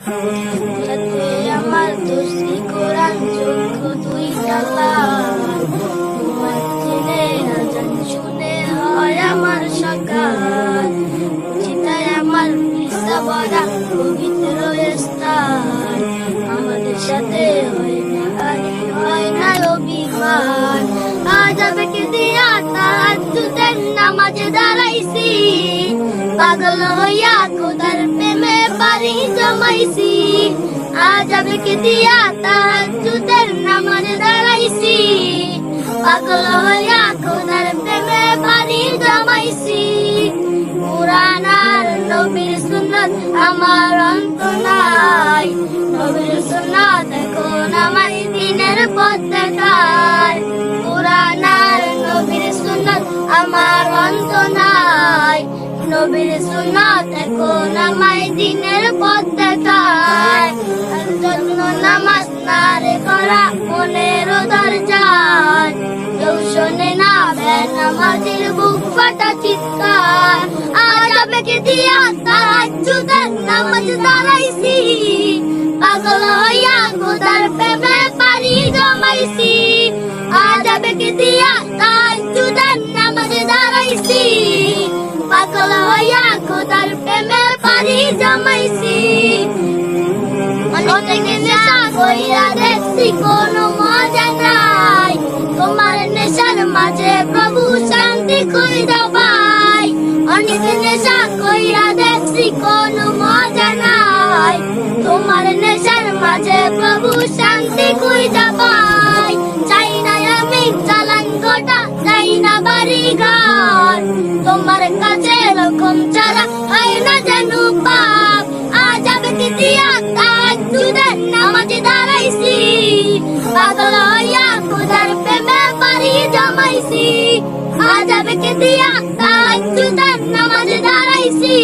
হাতে আমার দোষী কোরআন চোখ দুইটা লাল, মুয়াজ্জিনের আযান শুনে হয় আমার সকাল, চিতায় আমার ঈসা ভরা পবিত্র স্থান, আমাদের সাথে হয় না অভিমান। আজ আবেগে দিয়া তাহাজ্জুদের নামাজে দাঁড়াইছি, পাগল হইয়া খোদার প্রেমে পারি জমাইছি। আজ আবেগে দিয়া তাহাজ্জুদের নামাজে দাঁড়াইছি, পাগল হইয়া খোদার প্রেমে পারি জমাইছি। কুরআন আর নবীর সুন্নাত আমার অন্ত নাই, নবীর সুন্নাত এখন আমার দিনের পথ দেখায়। কুরআন আর নবীর সুন্নাত আমার অন্ত নাই, নবীর সুন্নাত এখন আমার দিনের পথ দেখায়। যত্ন নামাজ না রে করা মনের দরজায়, কেউ শোনে না বেনামাজির বুক ফাটা চিৎকার। আজ আবেগে দিয়া তাহাজ্জুদের নামাজ দাঁড়াইছি, পাগল হইয়া খোদার প্রেমে পারি জমাইছি। আজ আবেগে দিয়া তাহাজ্জুদের নামাজ দাঁড়াইছি, পাগল হইয়া খোদার প্রেমে পারি জমাইছি। অনেকে নেশা কইরা দেখছি কোনো মজা নাই, তোমার নেশার মাঝে প্রভু শান্তি খুঁজে পাই। অনেকে নেশা কইরা দেখছি কোনো মজা নাই, তোমার নেশার মাঝে প্রভু শান্তি খুঁজে পাই। চাই না আমি চালান গোটা, চাই না বাড়ি ঘর, তোমার কাছে এরকম ছাড়া হয় না যেন পাপ। আজ আবেগে দিয়া তাহাজ্জুদের নামাজে দাঁড়াইছি, পাগল হইয়া খোদার প্রেমে পারি জমাইছি। আজ আবেগে দিয়া তাহাজ্জুদের নামাজে দাঁড়াইছি,